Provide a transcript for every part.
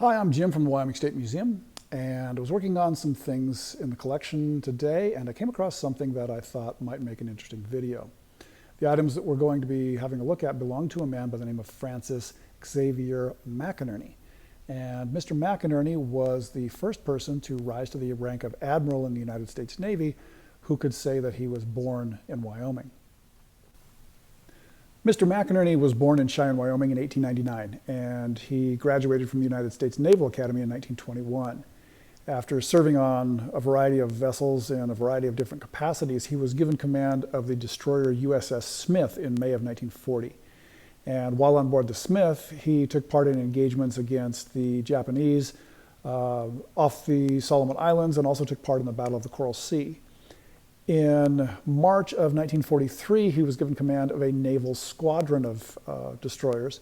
Hi, I'm Jim from the Wyoming State Museum, and I was working on some things in the collection today, and I came across something that I thought might make an interesting video. The items that we're going to be having a look at belong to a man by the name of Francis Xavier McInerney. And Mr. McInerney was the first person to rise to the rank of Admiral in the United States Navy who could say that he was born in Wyoming. Mr. McInerney was born in Cheyenne, Wyoming in 1899, and he graduated from the United States Naval Academy in 1921. After serving on a variety of vessels in a variety of different capacities, he was given command of the destroyer USS Smith in May of 1940. And while on board the Smith, he took part in engagements against the Japanese off the Solomon Islands, and also took part in the Battle of the Coral Sea. In March of 1943, he was given command of a naval squadron of destroyers.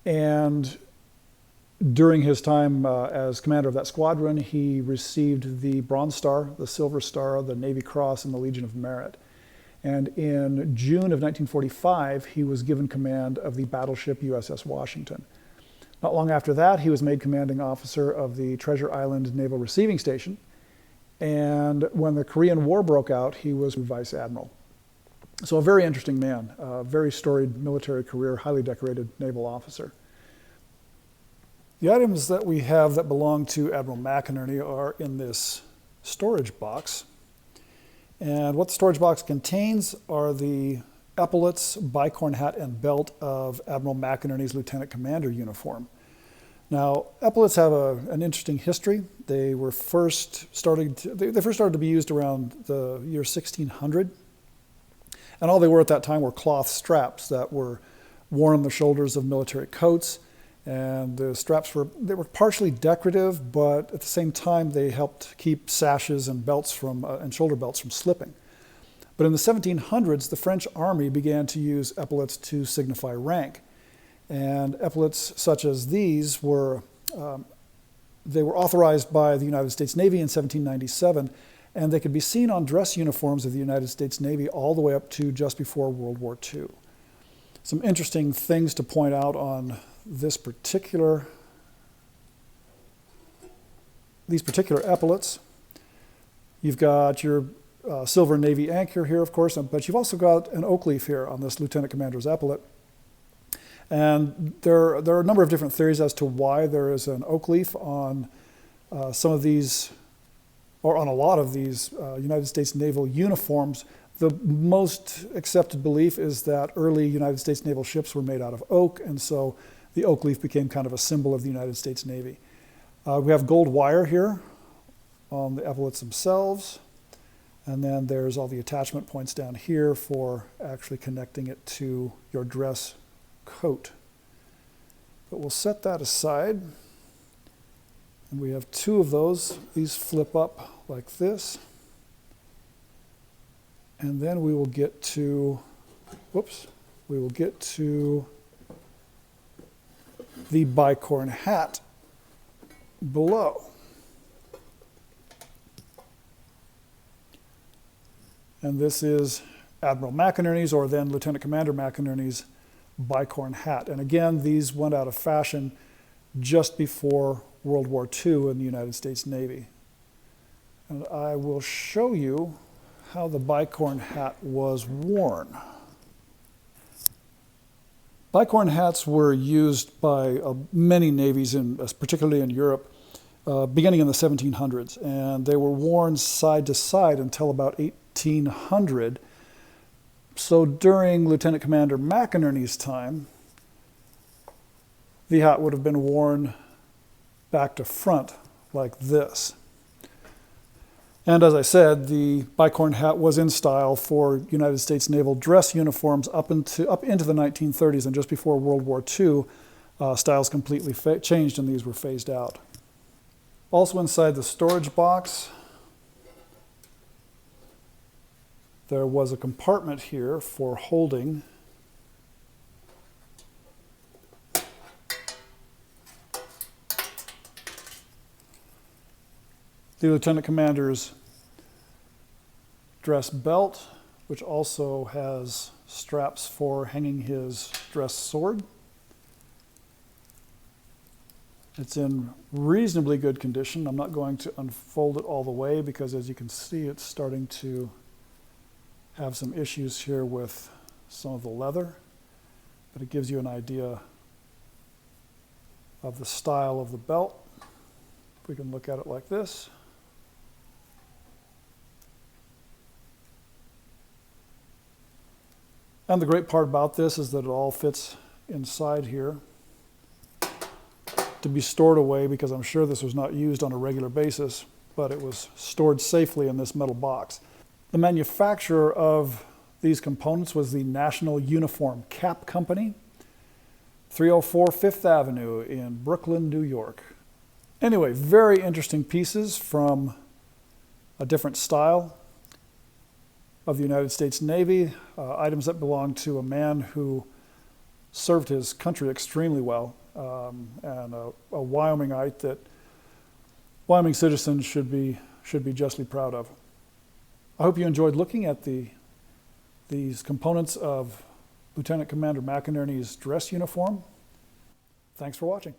And during his time as commander of that squadron, he received the Bronze Star, the Silver Star, the Navy Cross, and the Legion of Merit. And in June of 1945, he was given command of the battleship USS Washington. Not long after that, he was made commanding officer of the Treasure Island Naval Receiving Station. And when the Korean War broke out, he was vice admiral. So a very interesting man, a very storied military career, highly decorated naval officer. The items that we have that belong to Admiral McInerney are in this storage box. And what the storage box contains are the Epaulettes, Bicorne Hat, and belt of Admiral McInerney's Lieutenant Commander uniform. Now, epaulettes have an interesting history. They were first started to be used around the year 1600. And all they were at that time were cloth straps that were worn on the shoulders of military coats. And the straps were partially decorative, but at the same time, they helped keep sashes and belts and shoulder belts from slipping. But in the 1700s, the French army began to use epaulettes to signify rank. And epaulettes such as these were authorized by the United States Navy in 1797, and they could be seen on dress uniforms of the United States Navy all the way up to just before World War II. Some interesting things to point out on these particular epaulettes. You've got your silver Navy anchor here, of course, but you've also got an oak leaf here on this Lieutenant Commander's epaulette. And there are a number of different theories as to why there is an oak leaf on some of these, or on a lot of these United States naval uniforms. The most accepted belief is that early United States naval ships were made out of oak, and so the oak leaf became kind of a symbol of the United States Navy. We have gold wire here on the epaulettes themselves, and then there's all the attachment points down here for actually connecting it to your dress coat. But we'll set that aside, and we have two of those. These flip up like this, and then we will get to the Bicorne hat below. And this is Admiral McInerney's, or then Lieutenant Commander McInerney's, Bicorne hat. And again, these went out of fashion just before World War II in the United States Navy. And I will show you how the Bicorne hat was worn. Bicorne hats were used by many navies, particularly in Europe, beginning in the 1700s. And they were worn side to side until about 1800. So during Lieutenant Commander McInerney's time, the hat would have been worn back to front like this. And as I said, the Bicorne hat was in style for United States naval dress uniforms up into the 1930s, and just before World War II, styles completely changed and these were phased out. Also inside the storage box, there was a compartment here for holding the Lieutenant Commander's dress belt, which also has straps for hanging his dress sword. It's in reasonably good condition. I'm not going to unfold it all the way because, as you can see, it's starting to have some issues here with some of the leather, but it gives you an idea of the style of the belt. We can look at it like this. And the great part about this is that it all fits inside here to be stored away, because I'm sure this was not used on a regular basis, but it was stored safely in this metal box. The manufacturer of these components was the National Uniform Cap Company, 304 Fifth Avenue in Brooklyn, New York. Anyway, very interesting pieces from a different style of the United States Navy, items that belong to a man who served his country extremely well, and a Wyomingite that Wyoming citizens should be justly proud of. I hope you enjoyed looking at these components of Lieutenant Commander McInerney's dress uniform. Thanks for watching.